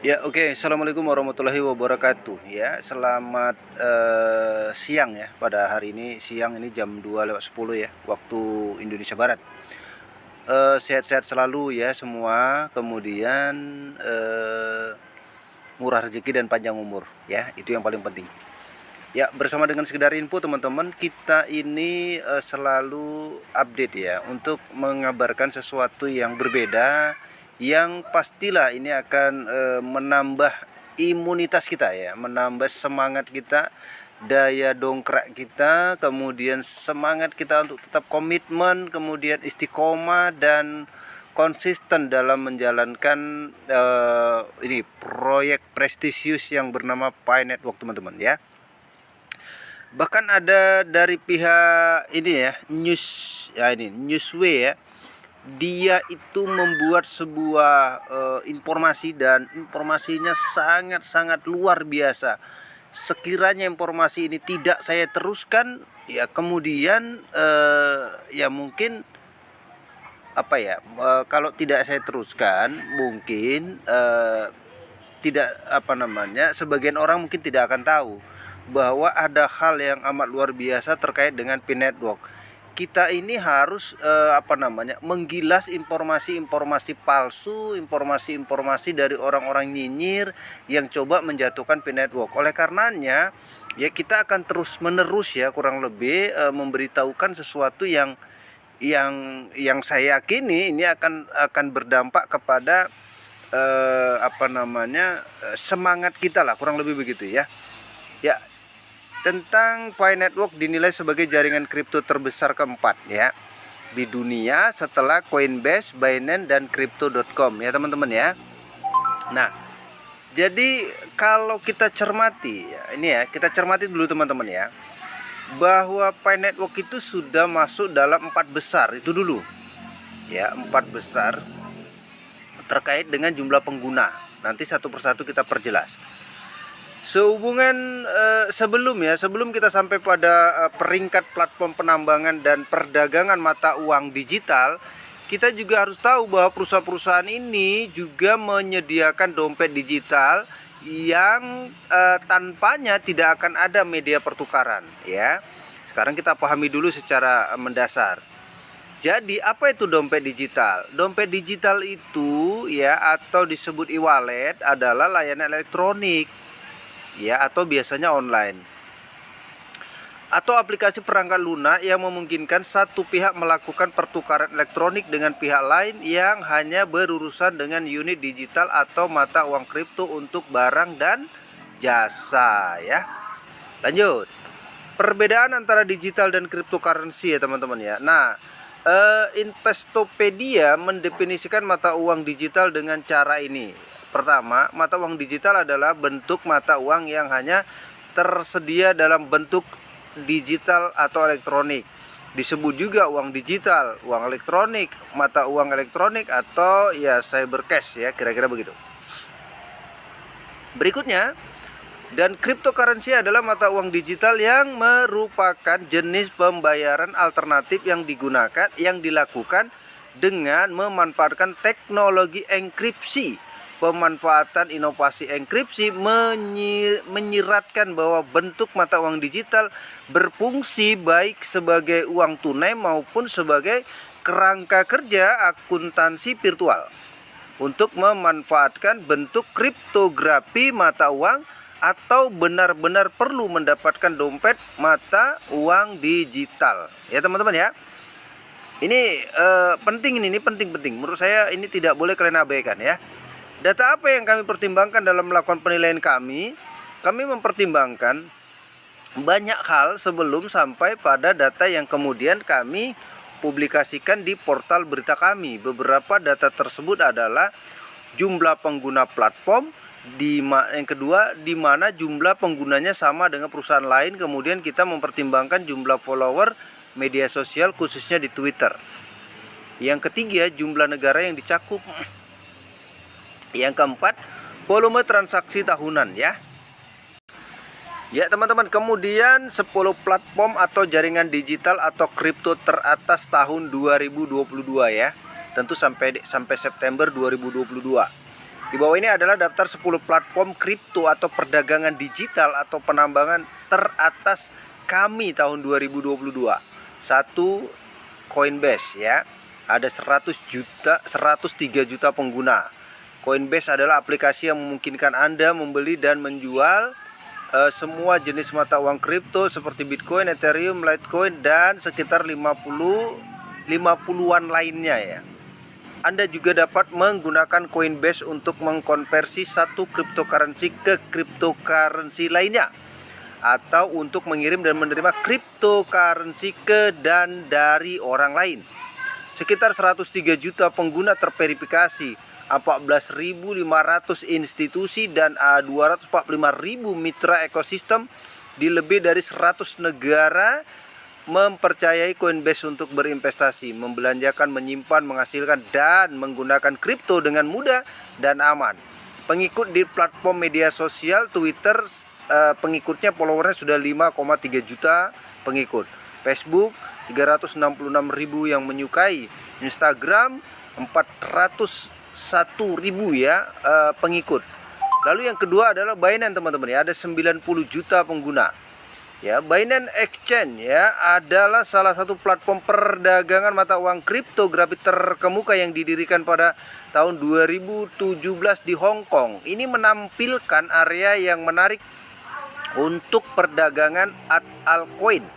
Ya, oke. Assalamualaikum warahmatullahi wabarakatuh. Ya, selamat siang ya. Pada hari ini siang ini jam 2:10 ya, waktu Indonesia Barat. Sehat-sehat selalu ya semua. Kemudian murah rezeki dan panjang umur ya. Itu yang paling penting. Ya, bersama dengan sekedar info teman-teman, kita ini selalu update ya untuk mengabarkan sesuatu yang berbeda, yang pastilah ini akan menambah imunitas kita ya, menambah semangat kita, daya dongkrak kita, kemudian semangat kita untuk tetap komitmen, kemudian istiqomah dan konsisten dalam menjalankan ini proyek prestisius yang bernama Pi Network teman-teman ya. Bahkan ada dari pihak ini ya, Newsway ya, dia itu membuat sebuah informasi, dan informasinya sangat-sangat luar biasa. Sekiranya informasi ini tidak saya teruskan ya, kemudian ya mungkin apa ya, kalau tidak saya teruskan mungkin tidak apa namanya, sebagian orang mungkin tidak akan tahu bahwa ada hal yang amat luar biasa terkait dengan Pi Network. Kita ini harus menggilas informasi-informasi palsu, informasi-informasi dari orang-orang nyinyir yang coba menjatuhkan Pi Network. Oleh karenanya ya, kita akan terus-menerus ya kurang lebih memberitahukan sesuatu yang saya yakini ini akan berdampak kepada semangat kita lah, kurang lebih begitu ya. Ya, tentang Pi Network dinilai sebagai jaringan kripto terbesar keempat ya di dunia setelah Coinbase, Binance dan Crypto.com ya teman-teman ya. Nah, jadi kalau kita cermati ya, ini ya, kita cermati dulu teman-teman ya, bahwa Pi Network itu sudah masuk dalam 4 besar itu dulu ya, 4 besar terkait dengan jumlah pengguna. Nanti satu persatu kita perjelas. Sehubungan sebelum kita sampai pada peringkat platform penambangan dan perdagangan mata uang digital, kita juga harus tahu bahwa perusahaan-perusahaan ini juga menyediakan dompet digital yang tanpanya tidak akan ada media pertukaran ya. Sekarang kita pahami dulu secara mendasar. Jadi apa itu dompet digital? Dompet digital itu ya, atau disebut e-wallet, adalah layanan elektronik ya, atau biasanya online, atau aplikasi perangkat lunak yang memungkinkan satu pihak melakukan pertukaran elektronik dengan pihak lain yang hanya berurusan dengan unit digital atau mata uang kripto untuk barang dan jasa ya. Lanjut. Perbedaan antara digital dan cryptocurrency ya teman-teman ya. Nah, Investopedia mendefinisikan mata uang digital dengan cara ini. Pertama, mata uang digital adalah bentuk mata uang yang hanya tersedia dalam bentuk digital atau elektronik. Disebut juga uang digital, uang elektronik, mata uang elektronik, atau ya cyber cash ya, kira-kira begitu. Berikutnya, dan cryptocurrency adalah mata uang digital yang merupakan jenis pembayaran alternatif yang dilakukan dengan memanfaatkan teknologi enkripsi. Pemanfaatan inovasi enkripsi menyiratkan bahwa bentuk mata uang digital berfungsi baik sebagai uang tunai maupun sebagai kerangka kerja akuntansi virtual untuk memanfaatkan bentuk kriptografi mata uang, atau benar-benar perlu mendapatkan dompet mata uang digital ya teman-teman ya. Ini penting, ini penting. Menurut saya ini tidak boleh kalian abaikan ya. Data apa yang kami pertimbangkan dalam melakukan penilaian kami? Kami mempertimbangkan banyak hal sebelum sampai pada data yang kemudian kami publikasikan di portal berita kami. Beberapa data tersebut adalah jumlah pengguna platform, yang kedua di mana jumlah penggunanya sama dengan perusahaan lain. Kemudian kita mempertimbangkan jumlah follower media sosial khususnya di Twitter. Yang ketiga, jumlah negara yang dicakup. Yang keempat, volume transaksi tahunan ya. Ya teman-teman, kemudian 10 platform atau jaringan digital atau kripto teratas tahun 2022 ya. Tentu sampai September 2022. Di bawah ini adalah daftar 10 platform kripto atau perdagangan digital atau penambangan teratas kami tahun 2022. 1. Coinbase ya. Ada 103 juta pengguna. Coinbase adalah aplikasi yang memungkinkan Anda membeli dan menjual semua jenis mata uang kripto seperti Bitcoin, Ethereum, Litecoin dan sekitar 50-an lainnya ya. Anda juga dapat menggunakan Coinbase untuk mengkonversi satu cryptocurrency ke cryptocurrency lainnya, atau untuk mengirim dan menerima cryptocurrency ke dan dari orang lain. Sekitar 103 juta pengguna terverifikasi, 14.500 institusi dan 245.000 mitra ekosistem di lebih dari 100 negara mempercayai Coinbase untuk berinvestasi, membelanjakan, menyimpan, menghasilkan, dan menggunakan kripto dengan mudah dan aman. Pengikut di platform media sosial Twitter, pengikutnya followernya sudah 5,3 juta pengikut. Facebook 366.000 yang menyukai. Instagram 401.000 ya pengikut. Lalu yang kedua adalah Binance teman-teman ya, ada 90 juta pengguna. Ya, Binance Exchange ya adalah salah satu platform perdagangan mata uang kriptografi terkemuka yang didirikan pada tahun 2017 di Hong Kong. Ini menampilkan area yang menarik untuk perdagangan altcoin.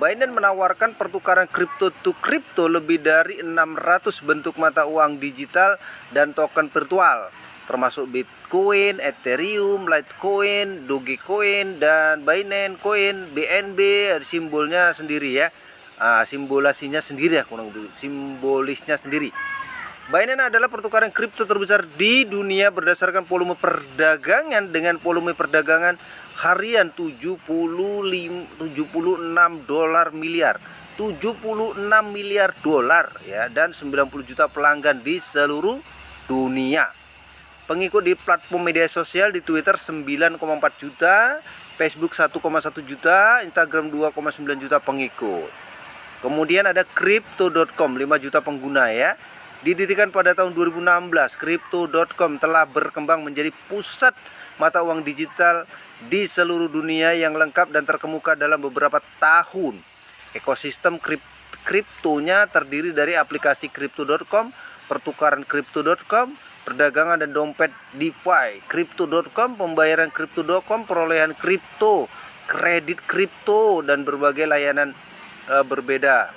Binance menawarkan pertukaran kripto to kripto lebih dari 600 bentuk mata uang digital dan token virtual, termasuk Bitcoin, Ethereum, Litecoin, Dogecoin, dan Binance Coin, BNB, simbolnya sendiri ya, simbolisnya sendiri. Binance adalah pertukaran kripto terbesar di dunia berdasarkan volume perdagangan dengan volume perdagangan harian 76 miliar dolar ya, dan 90 juta pelanggan di seluruh dunia. Pengikut di platform media sosial di Twitter 9,4 juta, Facebook 1,1 juta, Instagram 2,9 juta pengikut. Kemudian ada Crypto.com 5 juta pengguna ya. Didirikan pada tahun 2016, Crypto.com telah berkembang menjadi pusat mata uang digital di seluruh dunia yang lengkap dan terkemuka dalam beberapa tahun. Ekosistem kriptonya terdiri dari aplikasi Crypto.com, pertukaran Crypto.com, perdagangan dan dompet DeFi Crypto.com, pembayaran Crypto.com, perolehan kripto, kredit kripto, dan berbagai layanan berbeda.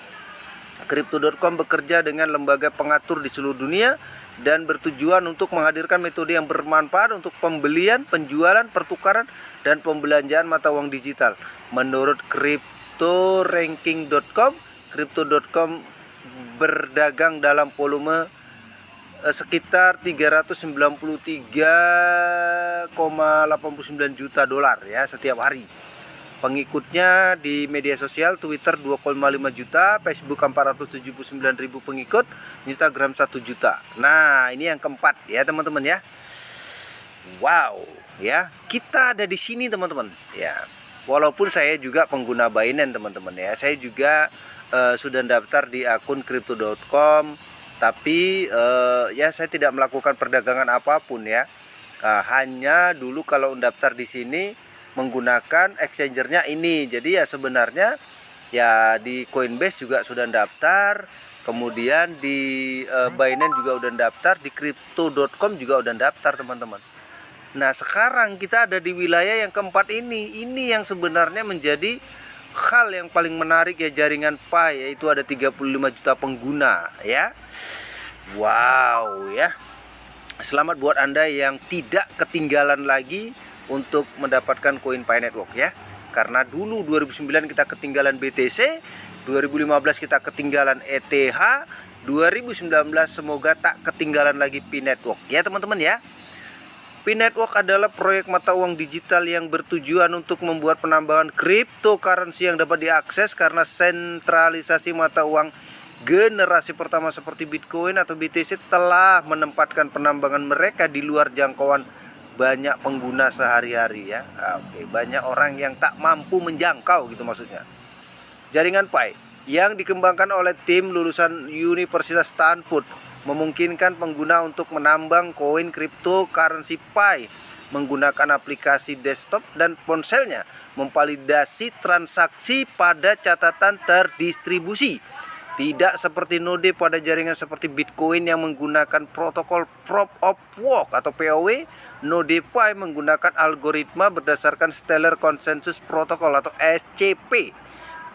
Crypto.com bekerja dengan lembaga pengatur di seluruh dunia dan bertujuan untuk menghadirkan metode yang bermanfaat untuk pembelian, penjualan, pertukaran, dan pembelanjaan mata uang digital. Menurut CryptoRanking.com, Crypto.com berdagang dalam volume sekitar 393,89 juta dolar ya setiap hari. Pengikutnya di media sosial Twitter 2,5 juta, Facebook 479.000 pengikut, Instagram 1 juta. Nah, ini yang keempat ya teman-teman ya. Wow, ya. Kita ada di sini teman-teman. Ya. Walaupun saya juga pengguna Binance teman-teman ya. Saya juga sudah daftar di akun crypto.com, tapi ya saya tidak melakukan perdagangan apapun ya. Hanya dulu kalau mendaftar di sini menggunakan exchangernya ini. Jadi ya sebenarnya ya di Coinbase juga sudah daftar, kemudian di Binance juga udah daftar, di Crypto.com juga udah daftar teman-teman. Nah sekarang kita ada di wilayah yang keempat ini yang sebenarnya menjadi hal yang paling menarik ya, jaringan Pi, yaitu ada 35 juta pengguna ya. Wow ya. Selamat buat Anda yang tidak ketinggalan lagi untuk mendapatkan koin Pi Network ya. Karena dulu 2009 kita ketinggalan BTC, 2015 kita ketinggalan ETH, 2019 semoga tak ketinggalan lagi Pi Network ya teman-teman ya. Pi Network adalah proyek mata uang digital yang bertujuan untuk membuat penambangan cryptocurrency yang dapat diakses karena sentralisasi mata uang generasi pertama seperti Bitcoin atau BTC telah menempatkan penambangan mereka di luar jangkauan banyak pengguna sehari-hari ya. Banyak orang yang tak mampu menjangkau gitu maksudnya. Jaringan Pi yang dikembangkan oleh tim lulusan Universitas Stanford memungkinkan pengguna untuk menambang koin cryptocurrency Pi menggunakan aplikasi desktop dan ponselnya, memvalidasi transaksi pada catatan terdistribusi. Tidak seperti node pada jaringan seperti Bitcoin yang menggunakan protokol Proof of Work atau POW, node Pi menggunakan algoritma berdasarkan Stellar Consensus Protocol atau SCP.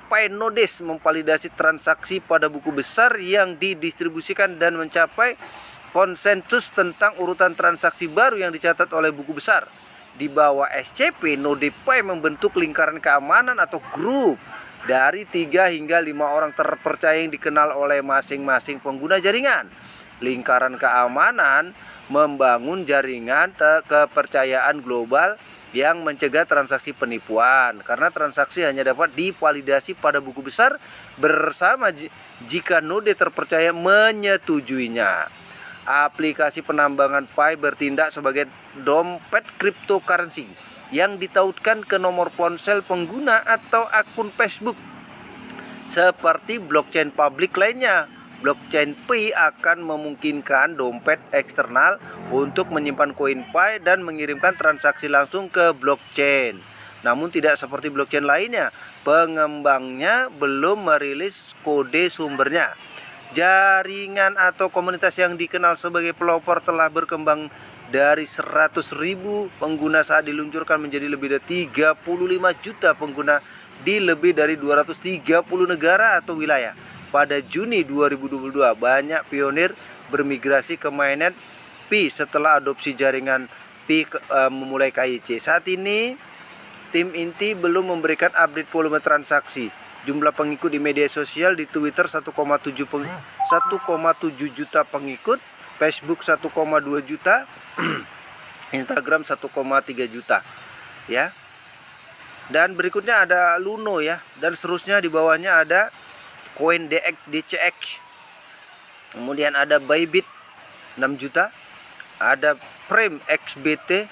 Pi nodes memvalidasi transaksi pada buku besar yang didistribusikan dan mencapai konsensus tentang urutan transaksi baru yang dicatat oleh buku besar. Di bawah SCP, node Pi membentuk lingkaran keamanan atau grup dari 3 hingga 5 orang terpercaya yang dikenal oleh masing-masing pengguna jaringan. Lingkaran keamanan membangun jaringan kepercayaan global yang mencegah transaksi penipuan, karena transaksi hanya dapat divalidasi pada buku besar bersama jika node terpercaya menyetujuinya. Aplikasi penambangan Pi bertindak sebagai dompet cryptocurrency yang ditautkan ke nomor ponsel pengguna atau akun Facebook. Seperti blockchain publik lainnya, blockchain Pi akan memungkinkan dompet eksternal untuk menyimpan koin Pi dan mengirimkan transaksi langsung ke blockchain. Namun tidak seperti blockchain lainnya, pengembangnya belum merilis kode sumbernya. Jaringan atau komunitas yang dikenal sebagai pelopor telah berkembang dari 100.000 pengguna saat diluncurkan menjadi lebih dari 35 juta pengguna di lebih dari 230 negara atau wilayah. Pada Juni 2022, banyak pionir bermigrasi ke mainnet Pi setelah adopsi jaringan Pi memulai KIC. Saat ini, tim inti belum memberikan update volume transaksi. Jumlah pengikut di media sosial di Twitter 1,7 juta pengikut, Facebook 1,2 juta, Instagram 1,3 juta, ya. Dan berikutnya ada Luno ya, dan seterusnya di bawahnya ada Coin DCX. Kemudian ada Bybit 6 juta, ada Prime XBT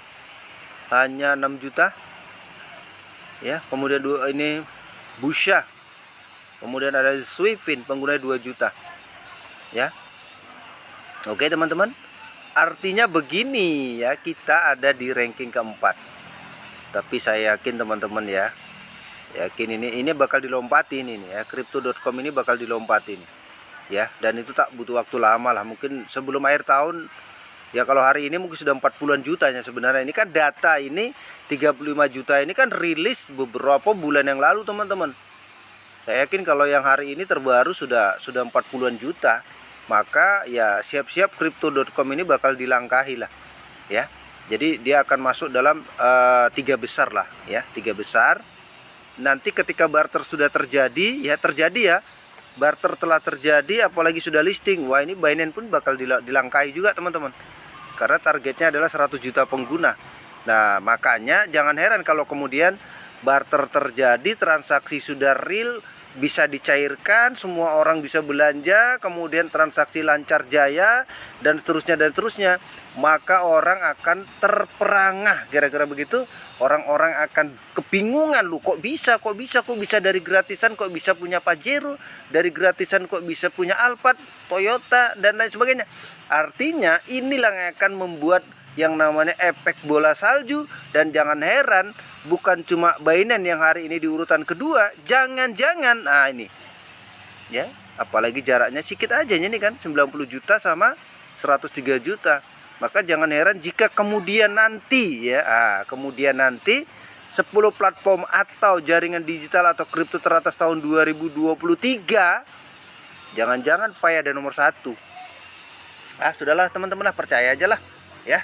hanya 6 juta. Ya, kemudian ini Busha. Kemudian ada Swifin pengguna 2 juta. Ya. Oke, teman-teman. Artinya begini ya, kita ada di ranking keempat. Tapi saya yakin teman-teman ya, yakin ini bakal dilompatin ini ya, crypto.com ini bakal dilompatin ya, dan itu tak butuh waktu lama lah, mungkin sebelum akhir tahun ya. Kalau hari ini mungkin sudah 40-an jutanya sebenarnya. Ini kan data ini 35 juta ini kan rilis beberapa bulan yang lalu teman-teman. Saya yakin kalau yang hari ini terbaru sudah 40-an juta. Maka ya siap-siap crypto.com ini bakal dilangkahi lah ya. Jadi dia akan masuk dalam 3 besar lah ya, 3 besar. Nanti ketika barter sudah terjadi ya, barter telah terjadi apalagi sudah listing, wah ini Binance pun bakal dilangkahi juga teman-teman, karena targetnya adalah 100 juta pengguna. Nah makanya jangan heran kalau kemudian barter terjadi, transaksi sudah real, bisa dicairkan, semua orang bisa belanja, kemudian transaksi lancar jaya dan seterusnya, maka orang akan terperangah, kira-kira begitu. Orang-orang akan kebingungan, lu kok bisa dari gratisan kok bisa punya Pajero, dari gratisan kok bisa punya Alphard, Toyota dan lain sebagainya. Artinya inilah yang akan membuat yang namanya efek bola salju. Dan jangan heran, bukan cuma Binance yang hari ini di urutan kedua, jangan-jangan nah ini ya, apalagi jaraknya sedikit aja ini kan, 90 juta sama 103 juta. Maka jangan heran jika kemudian nanti ya, kemudian nanti 10 platform atau jaringan digital atau kripto teratas tahun 2023 jangan-jangan Pi ada nomor 1. Sudahlah teman-teman lah, percaya aja lah ya.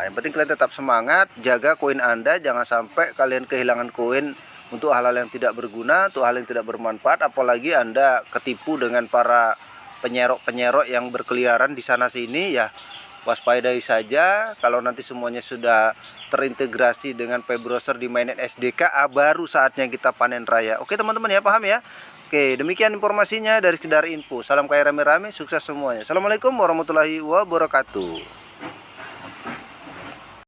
Yang penting kalian tetap semangat, jaga koin Anda, jangan sampai kalian kehilangan koin untuk hal-hal yang tidak berguna, untuk hal yang tidak bermanfaat, apalagi Anda ketipu dengan para penyerok-penyerok yang berkeliaran di sana sini ya. Waspadai saja. Kalau nanti semuanya sudah terintegrasi dengan Pi browser di mainnet SDK, baru saatnya kita panen raya. Oke teman-teman ya, paham ya? Oke, demikian informasinya dari Sekedar Info. Salam kaya rame-rame, sukses semuanya. Assalamualaikum warahmatullahi wabarakatuh.